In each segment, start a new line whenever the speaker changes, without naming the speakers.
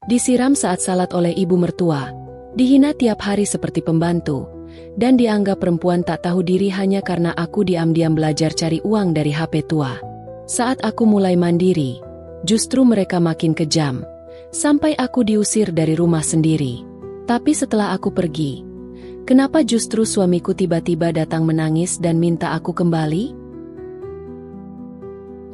Disiram saat salat oleh ibu mertua, dihina tiap hari seperti pembantu, dan dianggap perempuan tak tahu diri hanya karena aku diam-diam belajar cari uang dari HP tua. Saat aku mulai mandiri, justru mereka makin kejam, sampai aku diusir dari rumah sendiri. Tapi setelah aku pergi, kenapa justru suamiku tiba-tiba datang menangis dan minta aku kembali?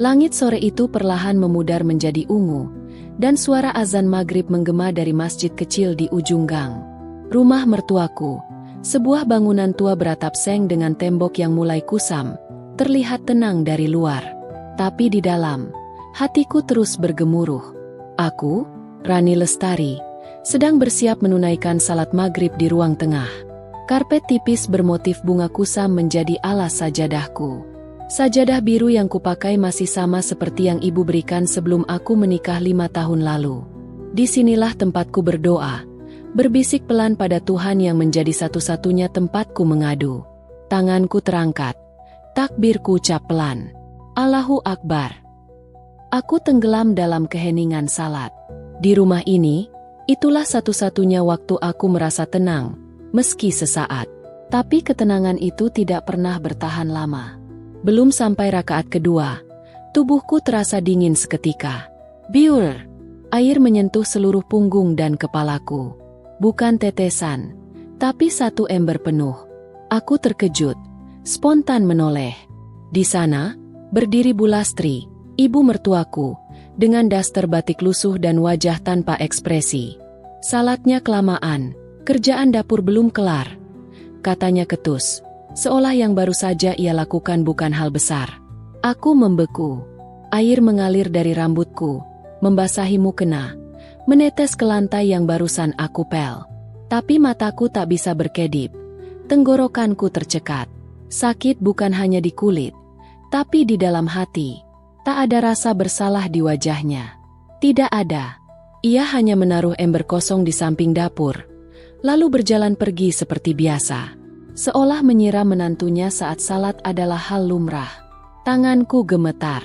Langit sore itu perlahan memudar menjadi ungu, dan suara azan maghrib menggema dari masjid kecil di ujung gang. Rumah mertuaku, sebuah bangunan tua beratap seng dengan tembok yang mulai kusam, terlihat tenang dari luar. Tapi di dalam, hatiku terus bergemuruh. Aku, Rani Lestari, sedang bersiap menunaikan salat maghrib di ruang tengah. Karpet tipis bermotif bunga kusam menjadi alas sajadahku. Sajadah biru yang kupakai masih sama seperti yang ibu berikan sebelum aku menikah 5 tahun lalu. Disinilah tempatku berdoa, berbisik pelan pada Tuhan yang menjadi satu-satunya tempatku mengadu. Tanganku terangkat, takbirku ucap pelan, Allahu Akbar. Aku tenggelam dalam keheningan salat. Di rumah ini, itulah satu-satunya waktu aku merasa tenang, meski sesaat. Tapi ketenangan itu tidak pernah bertahan lama. Belum sampai rakaat kedua, tubuhku terasa dingin seketika. Biur! Air menyentuh seluruh punggung dan kepalaku. Bukan tetesan, tapi satu ember penuh. Aku terkejut, spontan menoleh. Di sana, berdiri Bu Lastri, ibu mertuaku, dengan daster batik lusuh dan wajah tanpa ekspresi. Salatnya kelamaan, kerjaan dapur belum kelar, katanya ketus. Seolah yang baru saja ia lakukan bukan hal besar. Aku membeku. Air mengalir dari rambutku, membasahi mukena, menetes ke lantai yang barusan aku pel. Tapi mataku tak bisa berkedip. Tenggorokanku tercekat. Sakit bukan hanya di kulit, tapi di dalam hati. Tak ada rasa bersalah di wajahnya. Tidak ada. Ia hanya menaruh ember kosong di samping dapur, lalu berjalan pergi seperti biasa. Seolah menyiram menantunya saat salat adalah hal lumrah. Tanganku gemetar.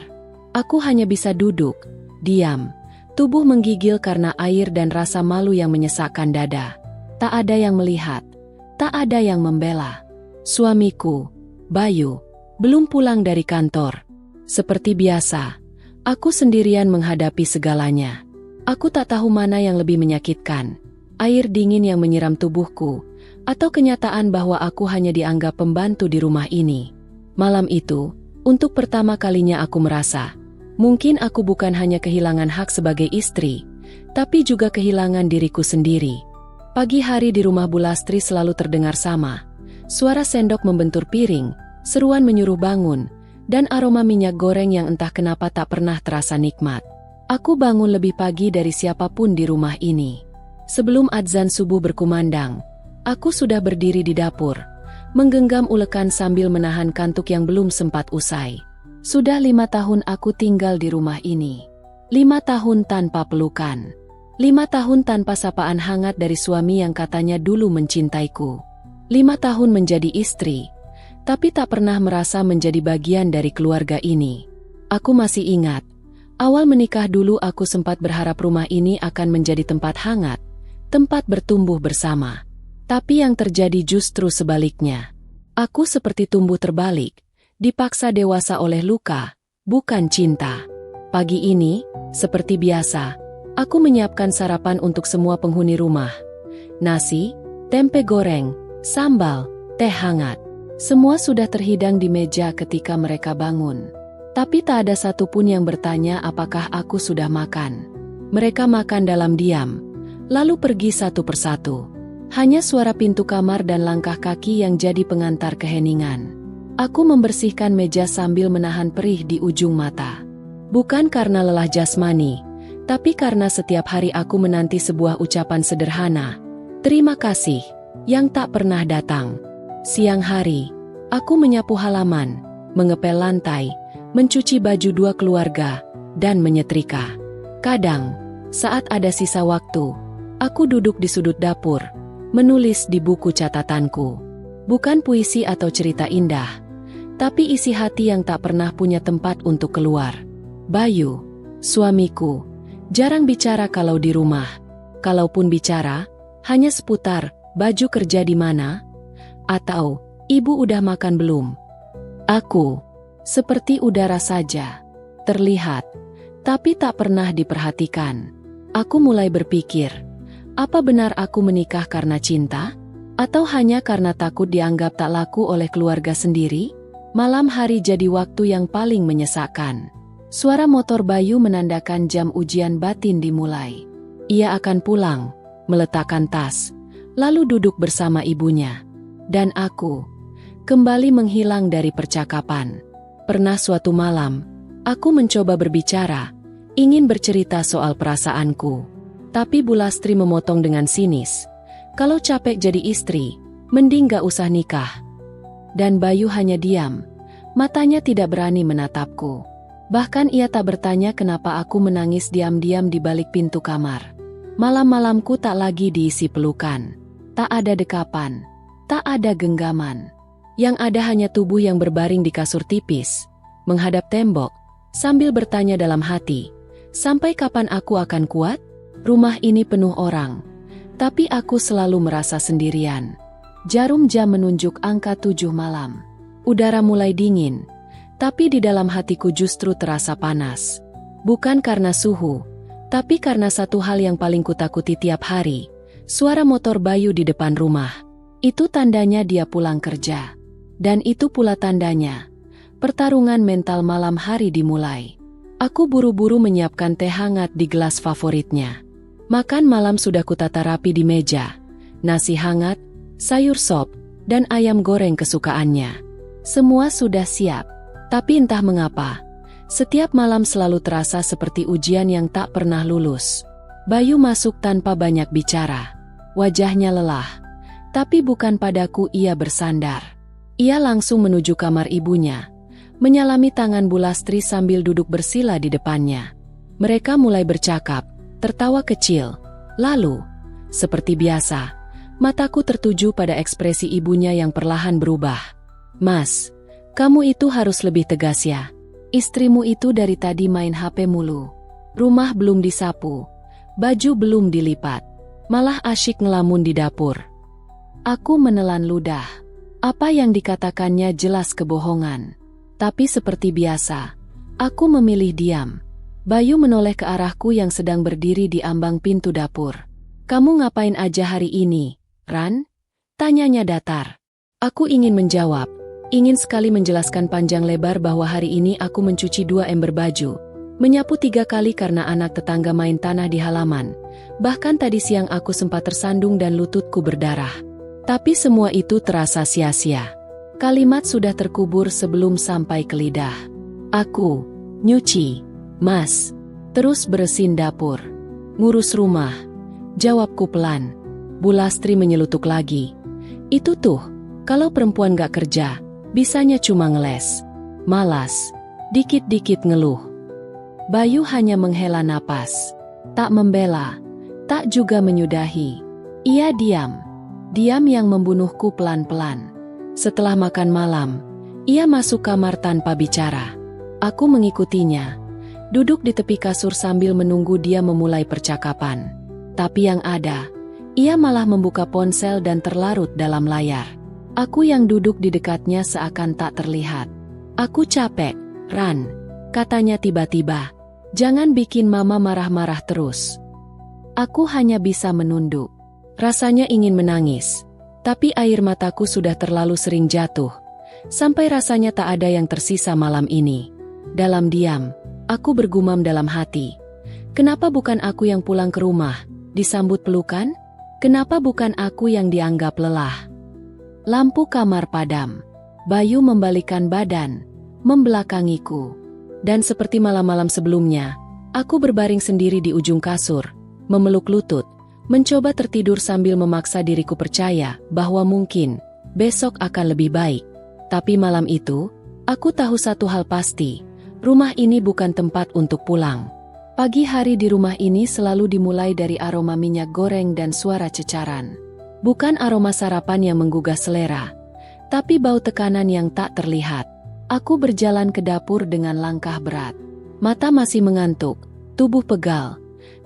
Aku hanya bisa duduk, diam. Tubuh menggigil karena air dan rasa malu yang menyesakkan dada. Tak ada yang melihat. Tak ada yang membela. Suamiku, Bayu, belum pulang dari kantor. Seperti biasa, aku sendirian menghadapi segalanya. Aku tak tahu mana yang lebih menyakitkan. Air dingin yang menyiram tubuhku, atau kenyataan bahwa aku hanya dianggap pembantu di rumah ini. Malam itu, untuk pertama kalinya aku merasa, mungkin aku bukan hanya kehilangan hak sebagai istri, tapi juga kehilangan diriku sendiri. Pagi hari di rumah Bu Lastri selalu terdengar sama. Suara sendok membentur piring, seruan menyuruh bangun, dan aroma minyak goreng yang entah kenapa tak pernah terasa nikmat. Aku bangun lebih pagi dari siapapun di rumah ini. Sebelum adzan subuh berkumandang, aku sudah berdiri di dapur, menggenggam ulekan sambil menahan kantuk yang belum sempat usai. Sudah 5 tahun aku tinggal di rumah ini. 5 tahun tanpa pelukan. 5 tahun tanpa sapaan hangat dari suami yang katanya dulu mencintaiku. 5 tahun menjadi istri, tapi tak pernah merasa menjadi bagian dari keluarga ini. Aku masih ingat, awal menikah dulu aku sempat berharap rumah ini akan menjadi tempat hangat, tempat bertumbuh bersama. Tapi yang terjadi justru sebaliknya. Aku seperti tumbuh terbalik, dipaksa dewasa oleh luka, bukan cinta. Pagi ini, seperti biasa, aku menyiapkan sarapan untuk semua penghuni rumah. Nasi, tempe goreng, sambal, teh hangat. Semua sudah terhidang di meja ketika mereka bangun. Tapi tak ada satupun yang bertanya apakah aku sudah makan. Mereka makan dalam diam, lalu pergi satu persatu. Hanya suara pintu kamar dan langkah kaki yang jadi pengantar keheningan. Aku membersihkan meja sambil menahan perih di ujung mata. Bukan karena lelah jasmani, tapi karena setiap hari aku menanti sebuah ucapan sederhana, terima kasih, yang tak pernah datang. Siang hari, aku menyapu halaman, mengepel lantai, mencuci baju dua keluarga, dan menyetrika. Kadang, saat ada sisa waktu, aku duduk di sudut dapur, menulis di buku catatanku. Bukan puisi atau cerita indah, tapi isi hati yang tak pernah punya tempat untuk keluar. Bayu, suamiku, jarang bicara kalau di rumah. Kalaupun bicara, hanya seputar, baju kerja di mana? Atau, ibu udah makan belum? Aku, seperti udara saja, terlihat, tapi tak pernah diperhatikan. Aku mulai berpikir, apa benar aku menikah karena cinta? Atau hanya karena takut dianggap tak laku oleh keluarga sendiri? Malam hari jadi waktu yang paling menyesakkan. Suara motor Bayu menandakan jam ujian batin dimulai. Ia akan pulang, meletakkan tas, lalu duduk bersama ibunya. Dan aku, kembali menghilang dari percakapan. Pernah suatu malam, aku mencoba berbicara, ingin bercerita soal perasaanku. Tapi Bu Lastri memotong dengan sinis. Kalau capek jadi istri, mending gak usah nikah. Dan Bayu hanya diam, matanya tidak berani menatapku. Bahkan ia tak bertanya kenapa aku menangis diam-diam di balik pintu kamar. Malam-malamku tak lagi diisi pelukan. Tak ada dekapan, tak ada genggaman. Yang ada hanya tubuh yang berbaring di kasur tipis, menghadap tembok, sambil bertanya dalam hati, sampai kapan aku akan kuat? Rumah ini penuh orang, tapi aku selalu merasa sendirian. Jarum jam menunjuk angka 7 malam. Udara mulai dingin, tapi di dalam hatiku justru terasa panas. Bukan karena suhu, tapi karena satu hal yang paling kutakuti tiap hari, suara motor Bayu di depan rumah. Itu tandanya dia pulang kerja. Dan itu pula tandanya, pertarungan mental malam hari dimulai. Aku buru-buru menyiapkan teh hangat di gelas favoritnya. Makan malam sudah kutata rapi di meja. Nasi hangat, sayur sop, dan ayam goreng kesukaannya. Semua sudah siap. Tapi entah mengapa, setiap malam selalu terasa seperti ujian yang tak pernah lulus. Bayu masuk tanpa banyak bicara. Wajahnya lelah. Tapi bukan padaku ia bersandar. Ia langsung menuju kamar ibunya, menyalami tangan Bu Lastri sambil duduk bersila di depannya. Mereka mulai bercakap, tertawa kecil. Lalu, seperti biasa, mataku tertuju pada ekspresi ibunya yang perlahan berubah. "Mas, kamu itu harus lebih tegas ya. Istrimu itu dari tadi main HP mulu. Rumah belum disapu, baju belum dilipat, malah asyik ngelamun di dapur." Aku menelan ludah. Apa yang dikatakannya jelas kebohongan. Tapi seperti biasa, aku memilih diam. Bayu menoleh ke arahku yang sedang berdiri di ambang pintu dapur. "Kamu ngapain aja hari ini, Ran?" Tanyanya datar. Aku ingin menjawab. Ingin sekali menjelaskan panjang lebar bahwa hari ini aku mencuci 2 ember baju, menyapu 3 kali karena anak tetangga main tanah di halaman. Bahkan tadi siang aku sempat tersandung dan lututku berdarah. Tapi semua itu terasa sia-sia. Kalimat sudah terkubur sebelum sampai ke lidah. Aku, nyuci, Mas, terus beresin dapur, ngurus rumah. Jawabku pelan. Bu Lastri menyelutuk lagi. "Itu tuh, kalau perempuan gak kerja, bisanya cuma ngeles, malas, dikit-dikit ngeluh." Bayu hanya menghela napas. Tak membela, tak juga menyudahi. Ia diam. Diam yang membunuhku pelan-pelan. Setelah makan malam, ia masuk kamar tanpa bicara. Aku mengikutinya, duduk di tepi kasur sambil menunggu dia memulai percakapan. Tapi yang ada, ia malah membuka ponsel dan terlarut dalam layar. Aku yang duduk di dekatnya seakan tak terlihat. "Aku capek, Ran," katanya tiba-tiba. "Jangan bikin mama marah-marah terus." Aku hanya bisa menunduk. Rasanya ingin menangis, tapi air mataku sudah terlalu sering jatuh, sampai rasanya tak ada yang tersisa malam ini. Dalam diam, aku bergumam dalam hati. Kenapa bukan aku yang pulang ke rumah, disambut pelukan? Kenapa bukan aku yang dianggap lelah? Lampu kamar padam. Bayu membalikkan badan, membelakangiku. Dan seperti malam-malam sebelumnya, aku berbaring sendiri di ujung kasur, memeluk lutut, mencoba tertidur sambil memaksa diriku percaya bahwa mungkin besok akan lebih baik. Tapi malam itu, aku tahu satu hal pasti, rumah ini bukan tempat untuk pulang. Pagi hari di rumah ini selalu dimulai dari aroma minyak goreng dan suara cecaran. Bukan aroma sarapan yang menggugah selera, tapi bau tekanan yang tak terlihat. Aku berjalan ke dapur dengan langkah berat. Mata masih mengantuk, tubuh pegal.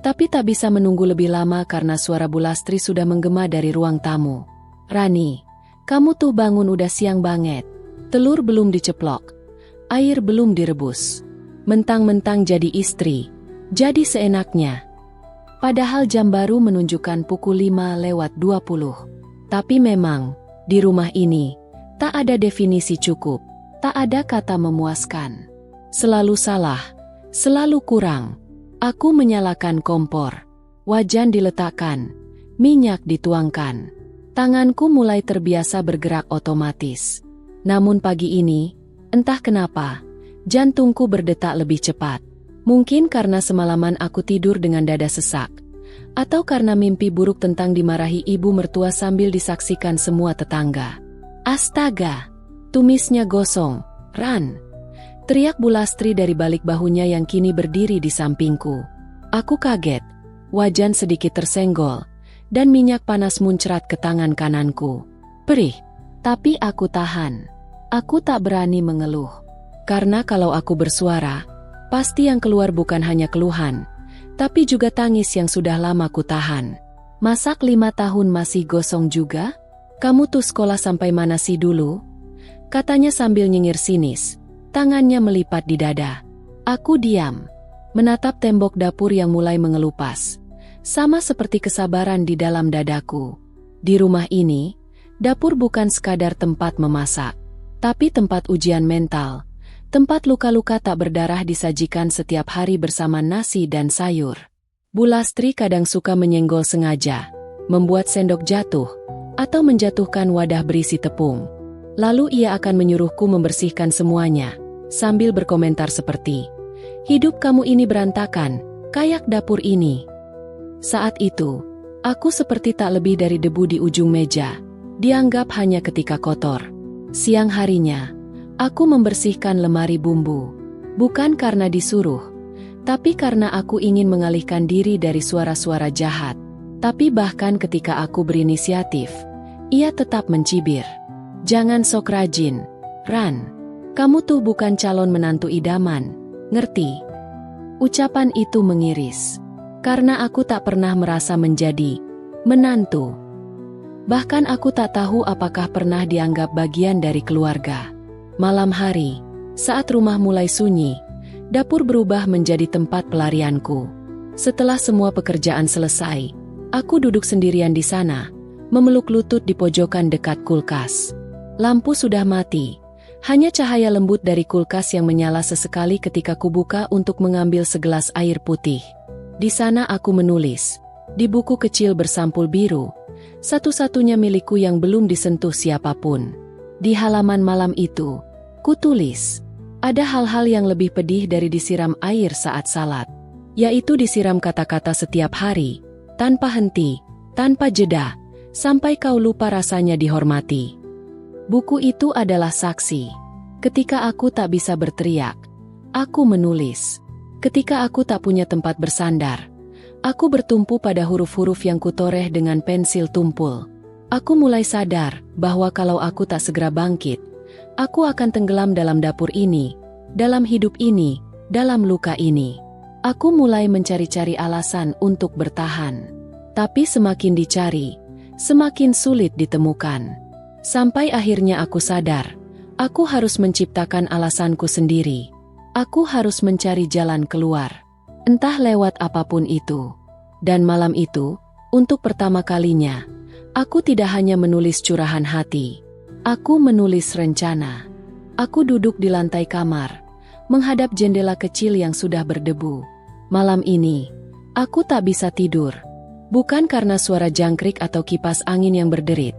Tapi tak bisa menunggu lebih lama karena suara Bu Lastri sudah menggema dari ruang tamu. "Rani, kamu tuh bangun udah siang banget. Telur belum diceplok. Air belum direbus. Mentang-mentang jadi istri. Jadi seenaknya." Padahal jam baru menunjukkan pukul 5:20. Tapi memang, di rumah ini, tak ada definisi cukup, tak ada kata memuaskan. Selalu salah, selalu kurang. Aku menyalakan kompor. Wajan diletakkan, minyak dituangkan. Tanganku mulai terbiasa bergerak otomatis. Namun pagi ini, entah kenapa, jantungku berdetak lebih cepat. Mungkin karena semalaman aku tidur dengan dada sesak, atau karena mimpi buruk tentang dimarahi ibu mertua sambil disaksikan semua tetangga. "Astaga, tumisnya gosong, Ran!" teriak Bu Lastri dari balik bahunya yang kini berdiri di sampingku. Aku kaget, wajan sedikit tersenggol, dan minyak panas muncrat ke tangan kananku. Perih, tapi aku tahan. Aku tak berani mengeluh. Karena kalau aku bersuara, pasti yang keluar bukan hanya keluhan, tapi juga tangis yang sudah lama ku tahan. "Masak 5 tahun masih gosong juga? Kamu tuh sekolah sampai mana sih dulu?" katanya sambil nyengir sinis, tangannya melipat di dada. Aku diam, menatap tembok dapur yang mulai mengelupas, sama seperti kesabaran di dalam dadaku. Di rumah ini, dapur bukan sekadar tempat memasak, tapi tempat ujian mental. Tempat luka-luka tak berdarah disajikan setiap hari bersama nasi dan sayur. Bu Lastri kadang suka menyenggol sengaja, membuat sendok jatuh, atau menjatuhkan wadah berisi tepung. Lalu ia akan menyuruhku membersihkan semuanya, sambil berkomentar seperti, "Hidup kamu ini berantakan, kayak dapur ini." Saat itu, aku seperti tak lebih dari debu di ujung meja, dianggap hanya ketika kotor. Siang harinya, aku membersihkan lemari bumbu, bukan karena disuruh, tapi karena aku ingin mengalihkan diri dari suara-suara jahat. Tapi bahkan ketika aku berinisiatif, ia tetap mencibir. "Jangan sok rajin, Ran. Kamu tuh bukan calon menantu idaman, ngerti?" Ucapan itu mengiris, karena aku tak pernah merasa menjadi menantu. Bahkan aku tak tahu apakah pernah dianggap bagian dari keluarga. Malam hari, saat rumah mulai sunyi, dapur berubah menjadi tempat pelarianku. Setelah semua pekerjaan selesai, aku duduk sendirian di sana, memeluk lutut di pojokan dekat kulkas. Lampu sudah mati, hanya cahaya lembut dari kulkas yang menyala sesekali ketika kubuka untuk mengambil segelas air putih. Di sana aku menulis, di buku kecil bersampul biru, satu-satunya milikku yang belum disentuh siapapun. Di halaman malam itu, kutulis, ada hal-hal yang lebih pedih dari disiram air saat salat, yaitu disiram kata-kata setiap hari, tanpa henti, tanpa jeda, sampai kau lupa rasanya dihormati. Buku itu adalah saksi. Ketika aku tak bisa berteriak, aku menulis. Ketika aku tak punya tempat bersandar, aku bertumpu pada huruf-huruf yang kutoreh dengan pensil tumpul. Aku mulai sadar bahwa kalau aku tak segera bangkit, aku akan tenggelam dalam dapur ini, dalam hidup ini, dalam luka ini. Aku mulai mencari-cari alasan untuk bertahan. Tapi semakin dicari, semakin sulit ditemukan. Sampai akhirnya aku sadar, aku harus menciptakan alasanku sendiri. Aku harus mencari jalan keluar, entah lewat apapun itu. Dan malam itu, untuk pertama kalinya, aku tidak hanya menulis curahan hati. Aku menulis rencana. Aku duduk di lantai kamar, menghadap jendela kecil yang sudah berdebu. Malam ini, aku tak bisa tidur. Bukan karena suara jangkrik atau kipas angin yang berderit,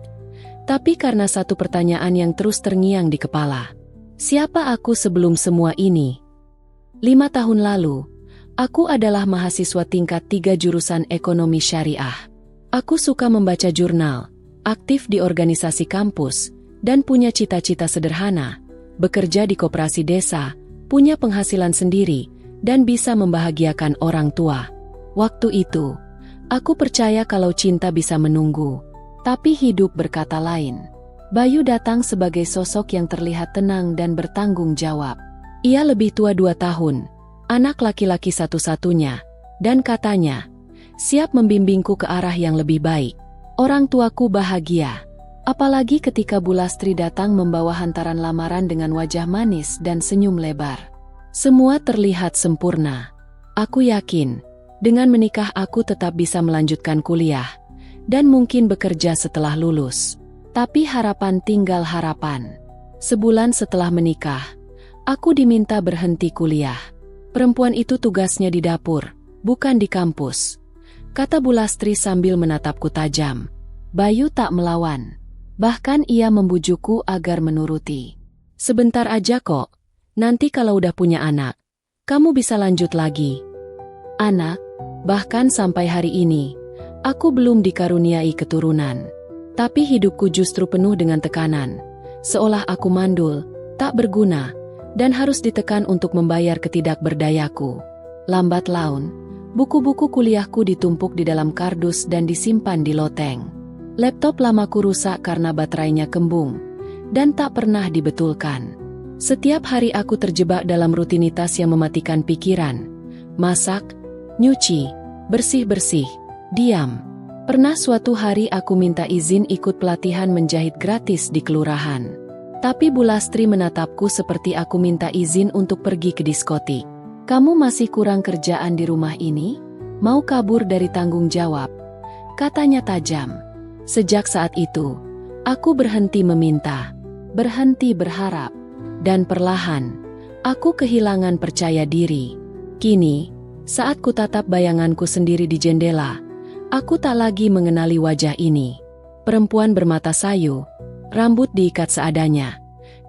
tapi karena satu pertanyaan yang terus terngiang di kepala. Siapa aku sebelum semua ini? 5 tahun lalu, aku adalah mahasiswa tingkat 3 jurusan ekonomi syariah. Aku suka membaca jurnal, aktif di organisasi kampus, dan punya cita-cita sederhana, bekerja di koperasi desa, punya penghasilan sendiri, dan bisa membahagiakan orang tua. Waktu itu, aku percaya kalau cinta bisa menunggu, tapi hidup berkata lain. Bayu datang sebagai sosok yang terlihat tenang dan bertanggung jawab. Ia lebih tua 2 tahun, anak laki-laki satu-satunya, dan katanya, siap membimbingku ke arah yang lebih baik. Orang tuaku bahagia. Apalagi ketika Bu Lastri datang membawa hantaran lamaran dengan wajah manis dan senyum lebar. Semua terlihat sempurna. Aku yakin, dengan menikah aku tetap bisa melanjutkan kuliah, dan mungkin bekerja setelah lulus. Tapi harapan tinggal harapan. Sebulan setelah menikah, aku diminta berhenti kuliah. Perempuan itu tugasnya di dapur, bukan di kampus, kata Bu Lastri sambil menatapku tajam. Bayu tak melawan. Bahkan ia membujukku agar menuruti. Sebentar aja kok, nanti kalau udah punya anak, kamu bisa lanjut lagi. Anak, bahkan sampai hari ini, aku belum dikaruniai keturunan. Tapi hidupku justru penuh dengan tekanan, seolah aku mandul, tak berguna, dan harus ditekan untuk membayar ketidakberdayaku. Lambat laun, buku-buku kuliahku ditumpuk di dalam kardus dan disimpan di loteng. Laptop lamaku rusak karena baterainya kembung, dan tak pernah dibetulkan. Setiap hari aku terjebak dalam rutinitas yang mematikan pikiran. Masak, nyuci, bersih-bersih, diam. Pernah suatu hari aku minta izin ikut pelatihan menjahit gratis di kelurahan. Tapi Bu Lastri menatapku seperti aku minta izin untuk pergi ke diskotik. Kamu masih kurang kerjaan di rumah ini? Mau kabur dari tanggung jawab? Katanya tajam. Sejak saat itu, aku berhenti meminta, berhenti berharap, dan perlahan, aku kehilangan percaya diri. Kini, saat kutatap bayanganku sendiri di jendela, aku tak lagi mengenali wajah ini. Perempuan bermata sayu, rambut diikat seadanya,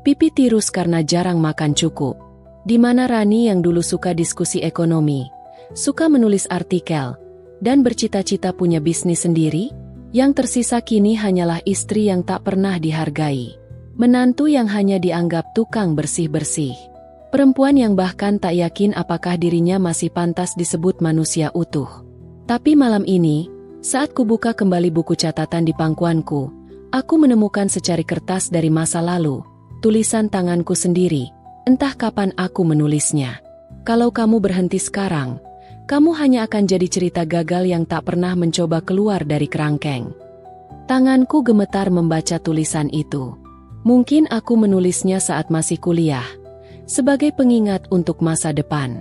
pipi tirus karena jarang makan cukup. Di mana Rani yang dulu suka diskusi ekonomi, suka menulis artikel, dan bercita-cita punya bisnis sendiri? Yang tersisa kini hanyalah istri yang tak pernah dihargai. Menantu yang hanya dianggap tukang bersih-bersih. Perempuan yang bahkan tak yakin apakah dirinya masih pantas disebut manusia utuh. Tapi malam ini, saat kubuka kembali buku catatan di pangkuanku, aku menemukan secari kertas dari masa lalu, tulisan tanganku sendiri, entah kapan aku menulisnya. Kalau kamu berhenti sekarang, kamu hanya akan jadi cerita gagal yang tak pernah mencoba keluar dari kerangkeng. Tanganku gemetar membaca tulisan itu. Mungkin aku menulisnya saat masih kuliah, sebagai pengingat untuk masa depan.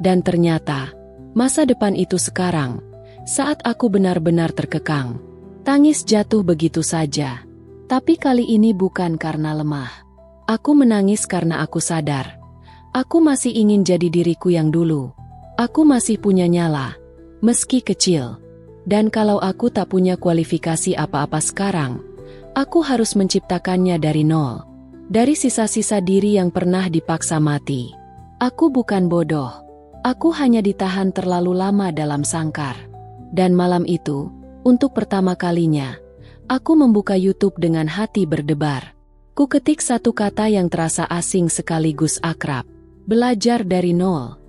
Dan ternyata, masa depan itu sekarang, saat aku benar-benar terkekang. Tangis jatuh begitu saja. Tapi kali ini bukan karena lemah. Aku menangis karena aku sadar. Aku masih ingin jadi diriku yang dulu. Aku masih punya nyala, meski kecil. Dan kalau aku tak punya kualifikasi apa-apa sekarang, aku harus menciptakannya dari nol. Dari sisa-sisa diri yang pernah dipaksa mati. Aku bukan bodoh. Aku hanya ditahan terlalu lama dalam sangkar. Dan malam itu, untuk pertama kalinya, aku membuka YouTube dengan hati berdebar. Ku ketik satu kata yang terasa asing sekaligus akrab. Belajar dari nol.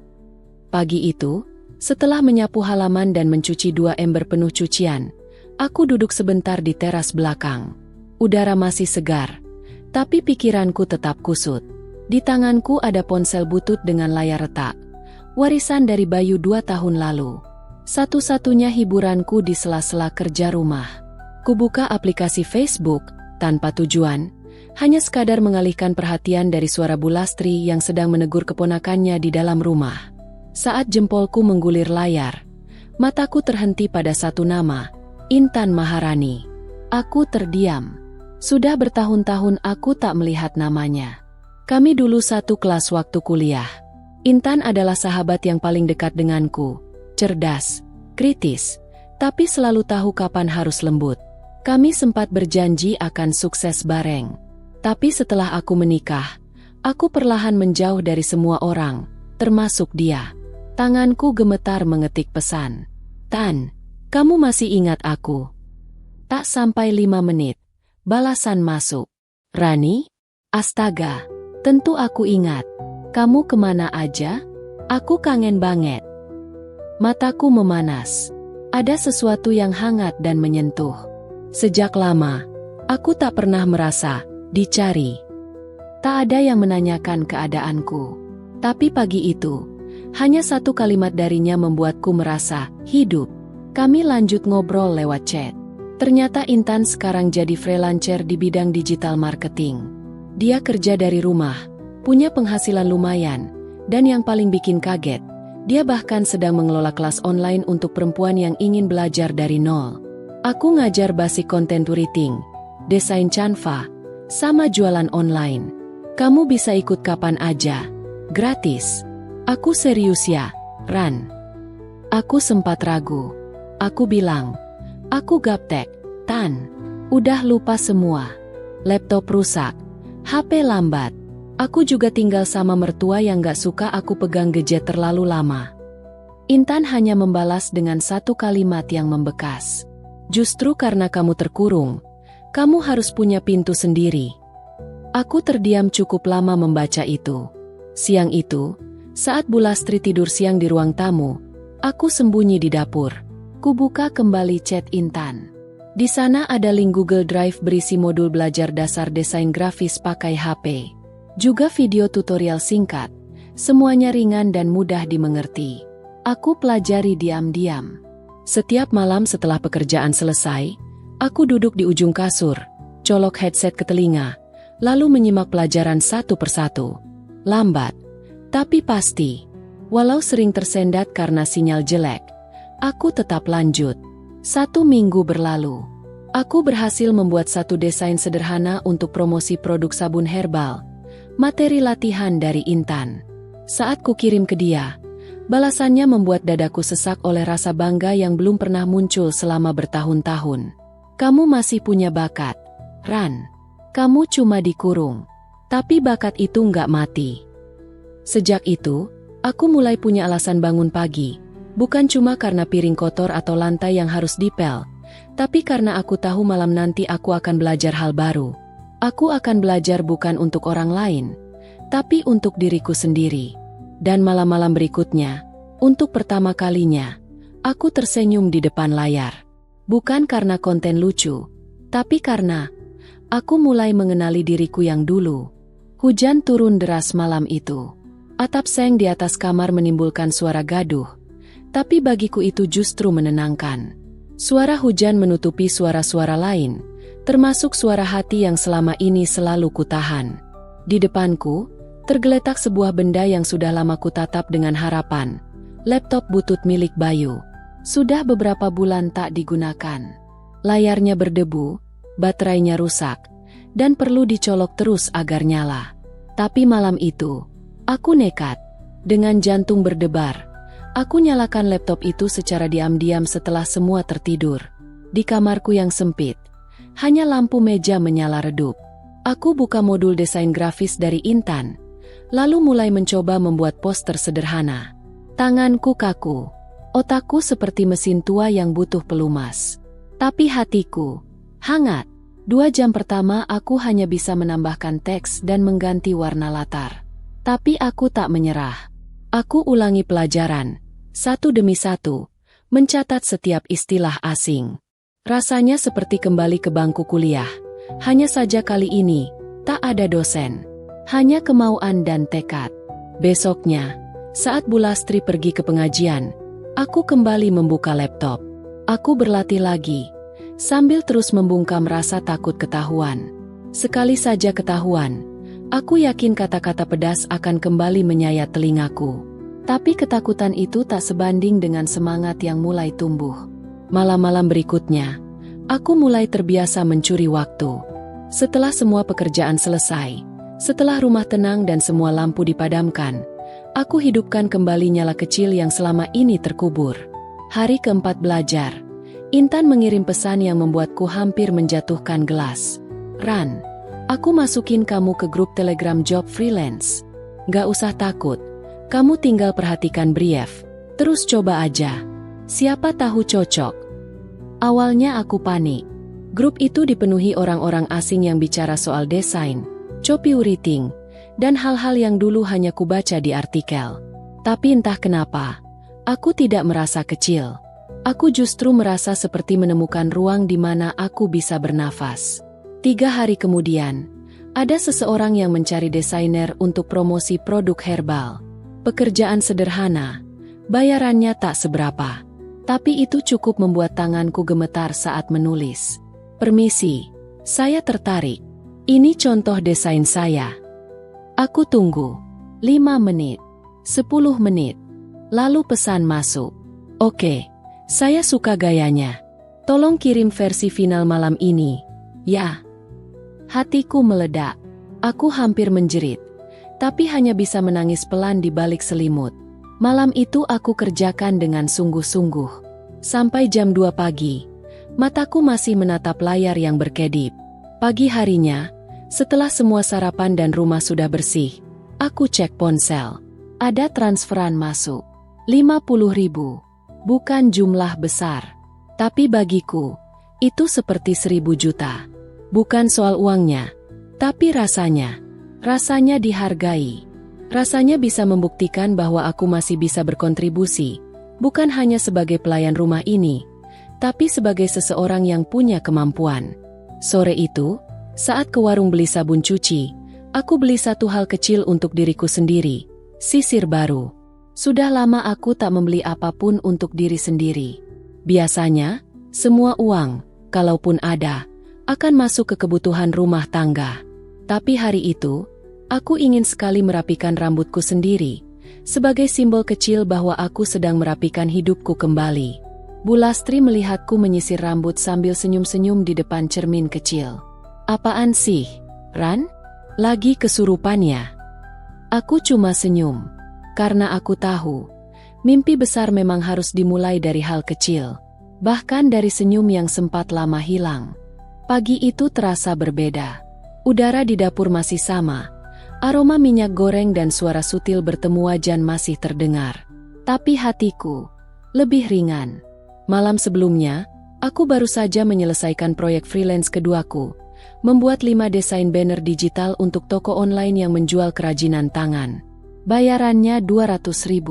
Pagi itu, setelah menyapu halaman dan mencuci 2 ember penuh cucian, aku duduk sebentar di teras belakang. Udara masih segar. Tapi pikiranku tetap kusut. Di tanganku ada ponsel butut dengan layar retak. Warisan dari Bayu 2 tahun lalu. Satu-satunya hiburanku di sela-sela kerja rumah. Kubuka aplikasi Facebook, tanpa tujuan, hanya sekadar mengalihkan perhatian dari suara Bu Lastri yang sedang menegur keponakannya di dalam rumah. Saat jempolku menggulir layar, mataku terhenti pada satu nama, Intan Maharani. Aku terdiam. Sudah bertahun-tahun aku tak melihat namanya. Kami dulu satu kelas waktu kuliah. Intan adalah sahabat yang paling dekat denganku. Cerdas, kritis, tapi selalu tahu kapan harus lembut. Kami sempat berjanji akan sukses bareng. Tapi setelah aku menikah, aku perlahan menjauh dari semua orang, termasuk dia. Tanganku gemetar mengetik pesan. Tan, kamu masih ingat aku? Tak sampai 5 menit. Balasan masuk. Rani? Astaga, tentu aku ingat. Kamu kemana aja? Aku kangen banget. Mataku memanas. Ada sesuatu yang hangat dan menyentuh. Sejak lama, aku tak pernah merasa dicari. Tak ada yang menanyakan keadaanku. Tapi pagi itu, hanya satu kalimat darinya membuatku merasa hidup. Kami lanjut ngobrol lewat chat. Ternyata Intan sekarang jadi freelancer di bidang digital marketing. Dia kerja dari rumah, punya penghasilan lumayan, dan yang paling bikin kaget, dia bahkan sedang mengelola kelas online untuk perempuan yang ingin belajar dari nol. Aku ngajar basic content writing, desain Canva, sama jualan online. Kamu bisa ikut kapan aja, gratis. Aku serius ya, Ran. Aku sempat ragu. Aku bilang, aku gaptek, Tan. Udah lupa semua. Laptop rusak, HP lambat. Aku juga tinggal sama mertua yang gak suka aku pegang gadget terlalu lama. Intan hanya membalas dengan satu kalimat yang membekas. Justru karena kamu terkurung, kamu harus punya pintu sendiri. Aku terdiam cukup lama membaca itu. Siang itu, saat Bu Lastri tidur siang di ruang tamu, aku sembunyi di dapur. Kubuka kembali chat Intan. Di sana ada link Google Drive berisi modul belajar dasar desain grafis pakai HP. Juga video tutorial singkat, semuanya ringan dan mudah dimengerti. Aku pelajari diam-diam. Setiap malam setelah pekerjaan selesai, aku duduk di ujung kasur, colok headset ke telinga, lalu menyimak pelajaran satu persatu. Lambat, tapi pasti. Walau sering tersendat karena sinyal jelek, aku tetap lanjut. 1 minggu berlalu. Aku berhasil membuat satu desain sederhana untuk promosi produk sabun herbal, materi latihan dari Intan. Saat kukirim ke dia, balasannya membuat dadaku sesak oleh rasa bangga yang belum pernah muncul selama bertahun-tahun. Kamu masih punya bakat, Ran. Kamu cuma dikurung. Tapi bakat itu nggak mati. Sejak itu, aku mulai punya alasan bangun pagi. Bukan cuma karena piring kotor atau lantai yang harus dipel, tapi karena aku tahu malam nanti aku akan belajar hal baru. Aku akan belajar bukan untuk orang lain, tapi untuk diriku sendiri. Dan malam-malam berikutnya, untuk pertama kalinya, aku tersenyum di depan layar. Bukan karena konten lucu, tapi karena aku mulai mengenali diriku yang dulu. Hujan turun deras malam itu. Atap seng di atas kamar menimbulkan suara gaduh. Tapi bagiku itu justru menenangkan. Suara hujan menutupi suara-suara lain, termasuk suara hati yang selama ini selalu kutahan. Di depanku, tergeletak sebuah benda yang sudah lama kutatap dengan harapan. Laptop butut milik Bayu. Sudah beberapa bulan tak digunakan. Layarnya berdebu, baterainya rusak, dan perlu dicolok terus agar nyala. Tapi malam itu, aku nekat. Dengan jantung berdebar, aku nyalakan laptop itu secara diam-diam setelah semua tertidur. Di kamarku yang sempit, hanya lampu meja menyala redup. Aku buka modul desain grafis dari Intan, lalu mulai mencoba membuat poster sederhana. Tanganku kaku, otakku seperti mesin tua yang butuh pelumas. Tapi hatiku hangat. 2 jam pertama aku hanya bisa menambahkan teks dan mengganti warna latar. Tapi aku tak menyerah. Aku ulangi pelajaran, satu demi satu, mencatat setiap istilah asing. Rasanya seperti kembali ke bangku kuliah. Hanya saja kali ini, tak ada dosen. Hanya kemauan dan tekad. Besoknya, saat Bu Lastri pergi ke pengajian, aku kembali membuka laptop. Aku berlatih lagi, sambil terus membungkam rasa takut ketahuan. Sekali saja ketahuan, aku yakin kata-kata pedas akan kembali menyayat telingaku. Tapi ketakutan itu tak sebanding dengan semangat yang mulai tumbuh. Malam-malam berikutnya, aku mulai terbiasa mencuri waktu. Setelah semua pekerjaan selesai, setelah rumah tenang dan semua lampu dipadamkan, aku hidupkan kembali nyala kecil yang selama ini terkubur. Hari keempat belajar, Intan mengirim pesan yang membuatku hampir menjatuhkan gelas. Ran, aku masukin kamu ke grup Telegram job freelance. Gak usah takut, kamu tinggal perhatikan brief, terus coba aja. Siapa tahu cocok. Awalnya aku panik. Grup itu dipenuhi orang-orang asing yang bicara soal desain, copywriting, dan hal-hal yang dulu hanya kubaca di artikel. Tapi entah kenapa, aku tidak merasa kecil. Aku justru merasa seperti menemukan ruang di mana aku bisa bernafas. 3 hari kemudian, ada seseorang yang mencari desainer untuk promosi produk herbal. Pekerjaan sederhana, bayarannya tak seberapa. Tapi itu cukup membuat tanganku gemetar saat menulis. Permisi, saya tertarik. Ini contoh desain saya. Aku tunggu. 5 menit. 10 menit. Lalu pesan masuk. Oke, saya suka gayanya. Tolong kirim versi final malam ini. Ya. Hatiku meledak. Aku hampir menjerit. Tapi hanya bisa menangis pelan di balik selimut. Malam itu aku kerjakan dengan sungguh-sungguh. Sampai jam 2 pagi, mataku masih menatap layar yang berkedip. Pagi harinya, setelah semua sarapan dan rumah sudah bersih, aku cek ponsel. Ada transferan masuk. 50.000. Bukan jumlah besar. Tapi bagiku, itu seperti 1.000 juta. Bukan soal uangnya, tapi rasanya. Rasanya dihargai. Rasanya bisa membuktikan bahwa aku masih bisa berkontribusi, bukan hanya sebagai pelayan rumah ini, tapi sebagai seseorang yang punya kemampuan. Sore itu, saat ke warung beli sabun cuci, aku beli satu hal kecil untuk diriku sendiri, sisir baru. Sudah lama aku tak membeli apapun untuk diri sendiri. Biasanya, semua uang, kalaupun ada, akan masuk ke kebutuhan rumah tangga. Tapi hari itu, aku ingin sekali merapikan rambutku sendiri, sebagai simbol kecil bahwa aku sedang merapikan hidupku kembali. Bu Lastri melihatku menyisir rambut sambil senyum-senyum di depan cermin kecil. Apaan sih, Ran? Lagi kesurupan ya? Aku cuma senyum, karena aku tahu, mimpi besar memang harus dimulai dari hal kecil, bahkan dari senyum yang sempat lama hilang. Pagi itu terasa berbeda. Udara di dapur masih sama. Aroma minyak goreng dan suara sutil bertemu wajan masih terdengar. Tapi hatiku lebih ringan. Malam sebelumnya, aku baru saja menyelesaikan proyek freelance keduaku, membuat 5 desain banner digital untuk toko online yang menjual kerajinan tangan. Bayarannya 200.000.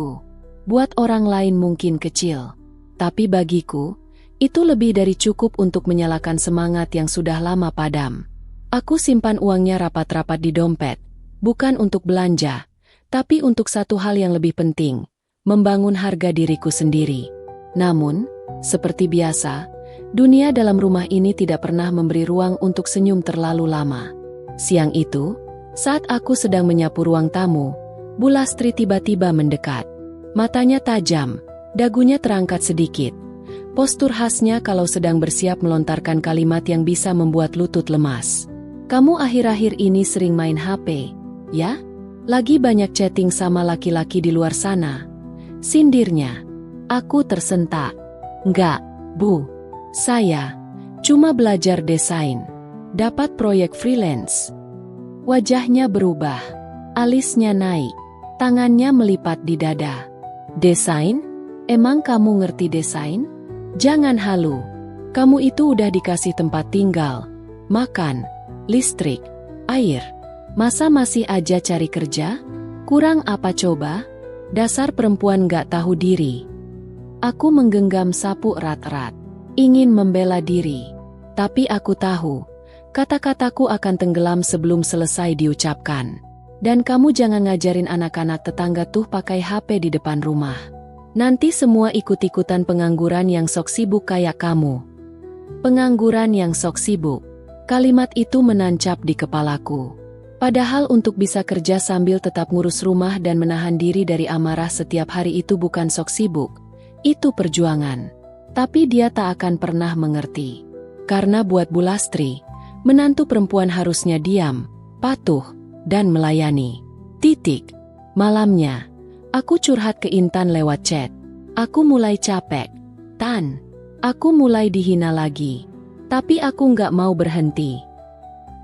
Buat orang lain mungkin kecil. Tapi bagiku, itu lebih dari cukup untuk menyalakan semangat yang sudah lama padam. Aku simpan uangnya rapat-rapat di dompet. Bukan untuk belanja, tapi untuk satu hal yang lebih penting, membangun harga diriku sendiri. Namun, seperti biasa, dunia dalam rumah ini tidak pernah memberi ruang untuk senyum terlalu lama. Siang itu, saat aku sedang menyapu ruang tamu, Bu Lastri tiba-tiba mendekat. Matanya tajam, dagunya terangkat sedikit. Postur khasnya kalau sedang bersiap melontarkan kalimat yang bisa membuat lutut lemas. Kamu akhir-akhir ini sering main HP. Ya? Lagi banyak chatting sama laki-laki di luar sana. Sindirnya. Aku tersentak. Enggak, Bu. Saya cuma belajar desain. Dapat proyek freelance. Wajahnya berubah. Alisnya naik. Tangannya melipat di dada. Desain? Emang kamu ngerti desain? Jangan halu. Kamu itu udah dikasih tempat tinggal, makan, listrik, air. Masa masih aja cari kerja? Kurang apa coba? Dasar perempuan gak tahu diri. Aku menggenggam sapu erat-erat, ingin membela diri. Tapi aku tahu, kata-kataku akan tenggelam sebelum selesai diucapkan. Dan kamu jangan ngajarin anak-anak tetangga tuh pakai HP di depan rumah. Nanti semua ikut-ikutan pengangguran yang sok sibuk kayak kamu. Pengangguran yang sok sibuk. Kalimat itu menancap di kepalaku. Padahal untuk bisa kerja sambil tetap ngurus rumah dan menahan diri dari amarah setiap hari itu bukan sok sibuk. Itu perjuangan. Tapi dia tak akan pernah mengerti. Karena buat Bu Lastri, menantu perempuan harusnya diam, patuh, dan melayani. Titik. Malamnya, aku curhat ke Intan lewat chat. Aku mulai capek. Tan, aku mulai dihina lagi. Tapi aku nggak mau berhenti.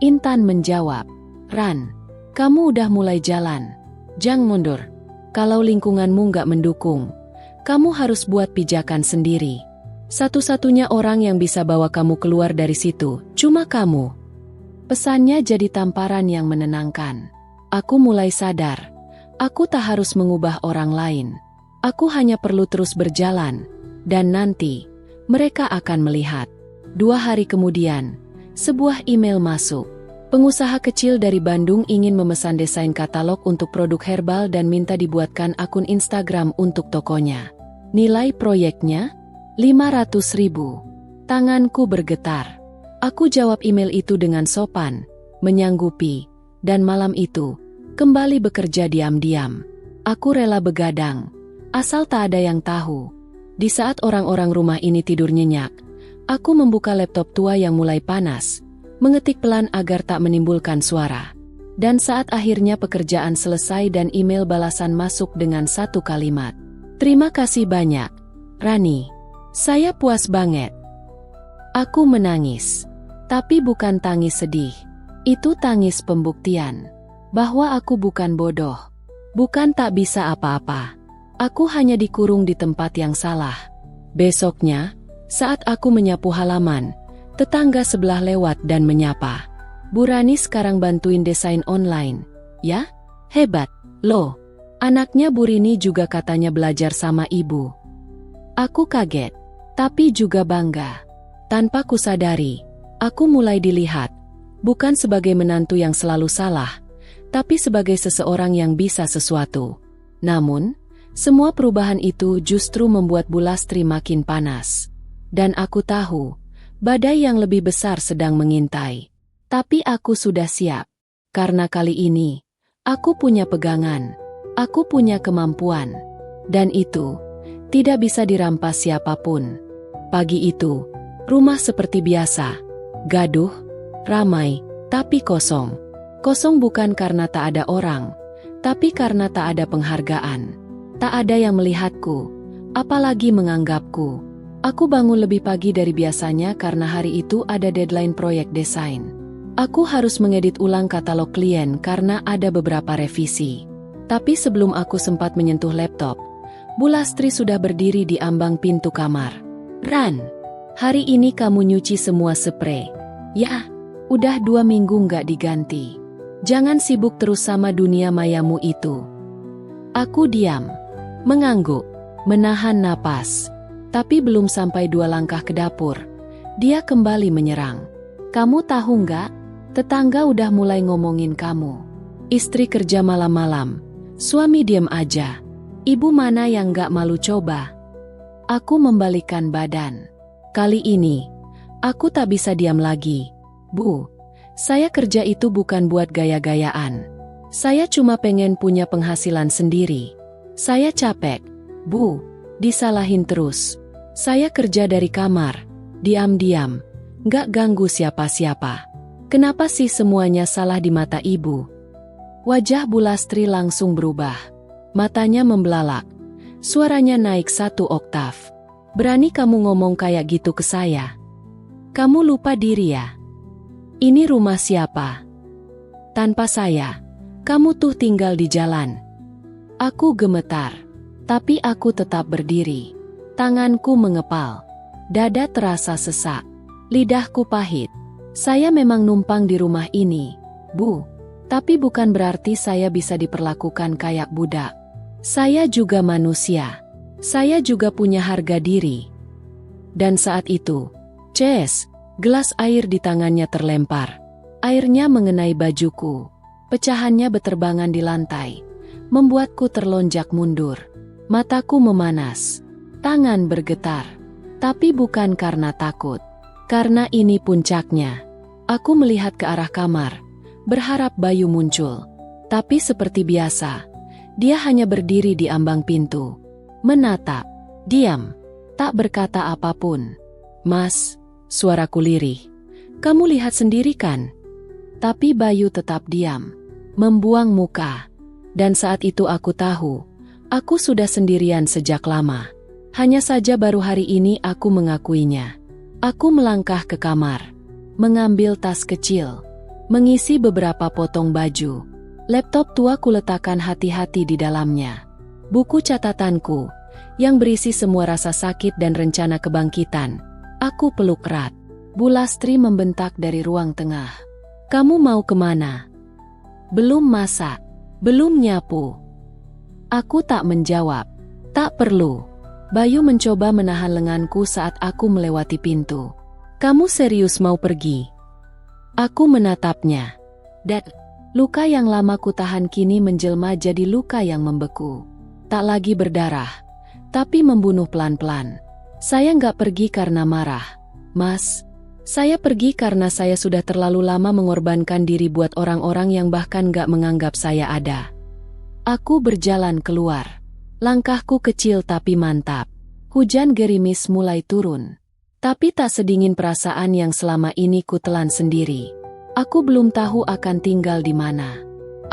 Intan menjawab, Ran, kamu udah mulai jalan. Jangan mundur. Kalau lingkunganmu nggak mendukung, kamu harus buat pijakan sendiri. Satu-satunya orang yang bisa bawa kamu keluar dari situ, cuma kamu. Pesannya jadi tamparan yang menenangkan. Aku mulai sadar, aku tak harus mengubah orang lain. Aku hanya perlu terus berjalan, dan nanti, mereka akan melihat. 2 hari kemudian, sebuah email masuk. Pengusaha kecil dari Bandung ingin memesan desain katalog untuk produk herbal dan minta dibuatkan akun Instagram untuk tokonya. Nilai proyeknya 500.000. Tanganku bergetar. Aku jawab email itu dengan sopan, menyanggupi, dan malam itu, kembali bekerja diam-diam. Aku rela begadang, asal tak ada yang tahu. Di saat orang-orang rumah ini tidur nyenyak, aku membuka laptop tua yang mulai panas, mengetik pelan agar tak menimbulkan suara. Dan saat akhirnya pekerjaan selesai dan email balasan masuk dengan satu kalimat. Terima kasih banyak, Rani. Saya puas banget. Aku menangis. Tapi bukan tangis sedih. Itu tangis pembuktian. Bahwa aku bukan bodoh. Bukan tak bisa apa-apa. Aku hanya dikurung di tempat yang salah. Besoknya, saat aku menyapu halaman, tetangga sebelah lewat dan menyapa. Bu Rani sekarang bantuin desain online. Ya? Hebat. Loh, anaknya Bu Rini juga katanya belajar sama ibu. Aku kaget, tapi juga bangga. Tanpa kusadari, aku mulai dilihat, bukan sebagai menantu yang selalu salah, tapi sebagai seseorang yang bisa sesuatu. Namun, semua perubahan itu justru membuat Bu Lastri makin panas. Dan aku tahu, badai yang lebih besar sedang mengintai. Tapi aku sudah siap, karena kali ini, aku punya pegangan, aku punya kemampuan, dan itu tidak bisa dirampas siapapun. Pagi itu, rumah seperti biasa, gaduh, ramai, tapi kosong. Kosong bukan karena tak ada orang, tapi karena tak ada penghargaan. Tak ada yang melihatku, apalagi menganggapku. Aku bangun lebih pagi dari biasanya karena hari itu ada deadline proyek desain. Aku harus mengedit ulang katalog klien karena ada beberapa revisi. Tapi sebelum aku sempat menyentuh laptop, Bu Lastri sudah berdiri di ambang pintu kamar. Ran, hari ini kamu nyuci semua spray. Ya, udah 2 minggu nggak diganti. Jangan sibuk terus sama dunia mayamu itu. Aku diam, mengangguk, menahan napas. Tapi belum sampai 2 langkah ke dapur, dia kembali menyerang. Kamu tahu nggak? Tetangga udah mulai ngomongin kamu. Istri kerja malam-malam, suami diam aja. Ibu mana yang gak malu coba? Aku membalikkan badan. Kali ini, aku tak bisa diam lagi. Bu, saya kerja itu bukan buat gaya-gayaan. Saya cuma pengen punya penghasilan sendiri. Saya capek. Bu, disalahin terus. Saya kerja dari kamar, diam-diam, gak ganggu siapa-siapa. Kenapa sih semuanya salah di mata ibu? Wajah Bu Lastri langsung berubah. Matanya membelalak. Suaranya naik 1 oktav. Berani kamu ngomong kayak gitu ke saya? Kamu lupa diri ya? Ini rumah siapa? Tanpa saya, kamu tuh tinggal di jalan. Aku gemetar. Tapi aku tetap berdiri. Tanganku mengepal. Dada terasa sesak. Lidahku pahit. Saya memang numpang di rumah ini, Bu. Tapi bukan berarti saya bisa diperlakukan kayak budak. Saya juga manusia. Saya juga punya harga diri. Dan saat itu, ces, gelas air di tangannya terlempar. Airnya mengenai bajuku. Pecahannya beterbangan di lantai. Membuatku terlonjak mundur. Mataku memanas. Tangan bergetar. Tapi bukan karena takut. Karena ini puncaknya. Aku melihat ke arah kamar, berharap Bayu muncul. Tapi seperti biasa, dia hanya berdiri di ambang pintu. Menatap, diam, tak berkata apapun. Mas, suaraku lirih. Kamu lihat sendiri kan? Tapi Bayu tetap diam, membuang muka. Dan saat itu aku tahu, aku sudah sendirian sejak lama. Hanya saja baru hari ini aku mengakuinya. Aku melangkah ke kamar, mengambil tas kecil, mengisi beberapa potong baju. Laptop tua kuletakkan hati-hati di dalamnya. Buku catatanku, yang berisi semua rasa sakit dan rencana kebangkitan. Aku peluk erat. Bu Lastri membentak dari ruang tengah. Kamu mau kemana? Belum masak, belum nyapu. Aku tak menjawab. Tak perlu. Bayu mencoba menahan lenganku saat aku melewati pintu. Kamu serius mau pergi? Aku menatapnya. Dan luka yang lama kutahan kini menjelma jadi luka yang membeku. Tak lagi berdarah, tapi membunuh pelan-pelan. Saya nggak pergi karena marah, Mas. Saya pergi karena saya sudah terlalu lama mengorbankan diri buat orang-orang yang bahkan nggak menganggap saya ada. Aku berjalan keluar. Langkahku kecil tapi mantap. Hujan gerimis mulai turun. Tapi tak sedingin perasaan yang selama ini ku telan sendiri. Aku belum tahu akan tinggal di mana.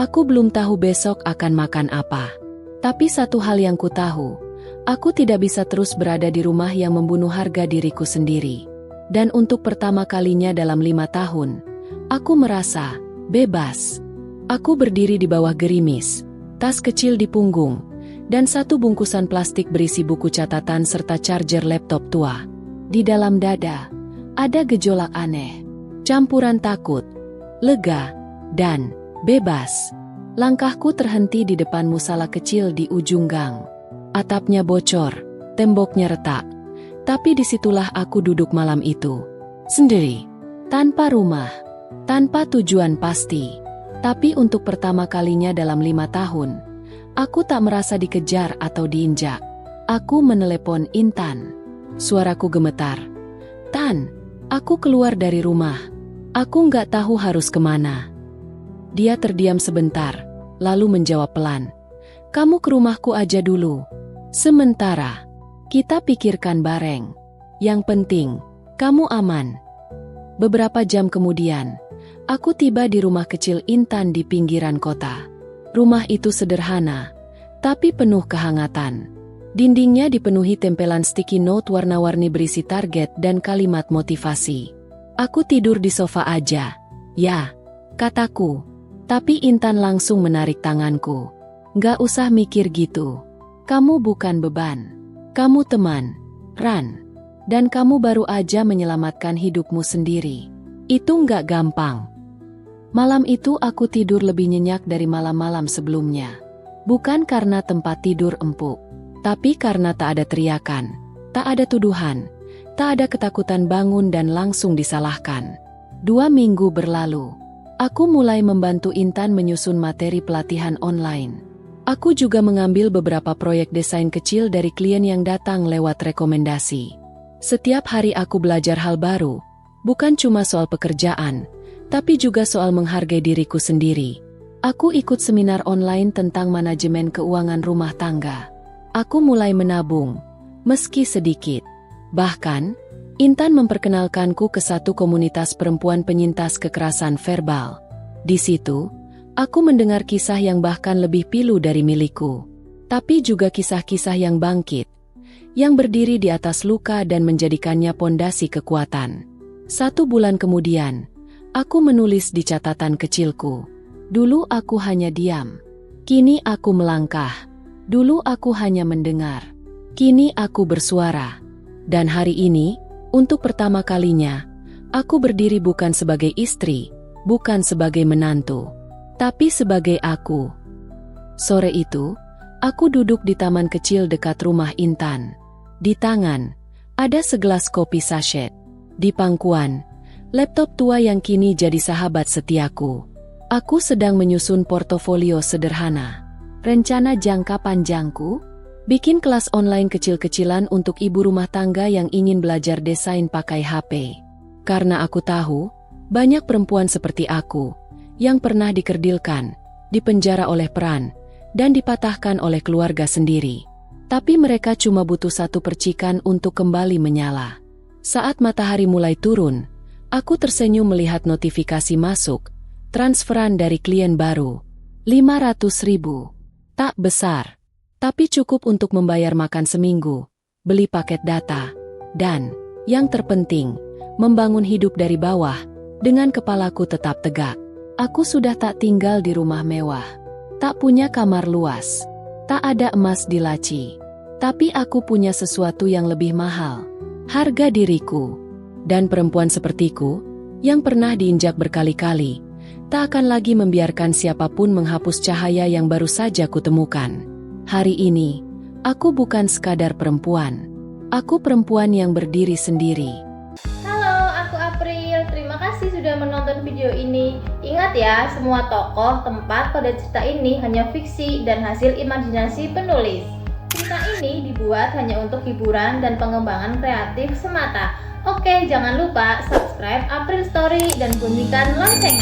Aku belum tahu besok akan makan apa. Tapi satu hal yang ku tahu, aku tidak bisa terus berada di rumah yang membunuh harga diriku sendiri. Dan untuk pertama kalinya dalam 5 tahun, aku merasa bebas. Aku berdiri di bawah gerimis, tas kecil di punggung, dan satu bungkusan plastik berisi buku catatan serta charger laptop tua. Di dalam dada, ada gejolak aneh, campuran takut, lega, dan bebas. Langkahku terhenti di depan musala kecil di ujung gang. Atapnya bocor, temboknya retak. Tapi disitulah aku duduk malam itu. Sendiri. Tanpa rumah. Tanpa tujuan pasti. Tapi untuk pertama kalinya dalam 5 tahun, aku tak merasa dikejar atau diinjak. Aku menelepon Intan. Suaraku gemetar. Tan, aku keluar dari rumah. Aku nggak tahu harus kemana. Dia terdiam sebentar, lalu menjawab pelan. Kamu ke rumahku aja dulu. Sementara, kita pikirkan bareng. Yang penting, kamu aman. Beberapa jam kemudian, aku tiba di rumah kecil Intan di pinggiran kota. Rumah itu sederhana, tapi penuh kehangatan. Dindingnya dipenuhi tempelan sticky note warna-warni berisi target dan kalimat motivasi. Aku tidur di sofa aja. Ya, kataku. Tapi Intan langsung menarik tanganku. Nggak usah mikir gitu. Kamu bukan beban. Kamu teman, Ran. Dan kamu baru aja menyelamatkan hidupmu sendiri. Itu nggak gampang. Malam itu aku tidur lebih nyenyak dari malam-malam sebelumnya. Bukan karena tempat tidur empuk, tapi karena tak ada teriakan, tak ada tuduhan, tak ada ketakutan bangun dan langsung disalahkan. 2 minggu berlalu. Aku mulai membantu Intan menyusun materi pelatihan online. Aku juga mengambil beberapa proyek desain kecil dari klien yang datang lewat rekomendasi. Setiap hari aku belajar hal baru, bukan cuma soal pekerjaan, tapi juga soal menghargai diriku sendiri. Aku ikut seminar online tentang manajemen keuangan rumah tangga. Aku mulai menabung, meski sedikit. Bahkan, Intan memperkenalkanku ke satu komunitas perempuan penyintas kekerasan verbal. Di situ, aku mendengar kisah yang bahkan lebih pilu dari milikku. Tapi juga kisah-kisah yang bangkit, yang berdiri di atas luka dan menjadikannya pondasi kekuatan. 1 bulan kemudian, aku menulis di catatan kecilku. Dulu aku hanya diam. Kini aku melangkah. Dulu aku hanya mendengar. Kini aku bersuara. Dan hari ini, untuk pertama kalinya, aku berdiri bukan sebagai istri, bukan sebagai menantu, tapi sebagai aku. Sore itu, aku duduk di taman kecil dekat rumah Intan. Di tangan, ada segelas kopi sachet. Di pangkuan, laptop tua yang kini jadi sahabat setiaku. Aku sedang menyusun portofolio sederhana. Rencana jangka panjangku? Bikin kelas online kecil-kecilan untuk ibu rumah tangga yang ingin belajar desain pakai HP. Karena aku tahu, banyak perempuan seperti aku, yang pernah dikerdilkan, dipenjara oleh peran, dan dipatahkan oleh keluarga sendiri. Tapi mereka cuma butuh satu percikan untuk kembali menyala. Saat matahari mulai turun, aku tersenyum melihat notifikasi masuk, transferan dari klien baru. 500.000. Tak besar. Tapi cukup untuk membayar makan seminggu, beli paket data, dan, yang terpenting, membangun hidup dari bawah, dengan kepalaku tetap tegak. Aku sudah tak tinggal di rumah mewah, tak punya kamar luas, tak ada emas di laci. Tapi aku punya sesuatu yang lebih mahal, harga diriku. Dan perempuan sepertiku, yang pernah diinjak berkali-kali, tak akan lagi membiarkan siapapun menghapus cahaya yang baru saja kutemukan. Hari ini, aku bukan sekadar perempuan. Aku perempuan yang berdiri sendiri.
Halo, aku April. Terima kasih sudah menonton video ini. Ingat ya, semua tokoh, tempat pada cerita ini hanya fiksi dan hasil imajinasi penulis. Cerita ini ini dibuat hanya untuk hiburan dan pengembangan kreatif semata. Oke, jangan lupa subscribe April Story dan bunyikan loncengnya.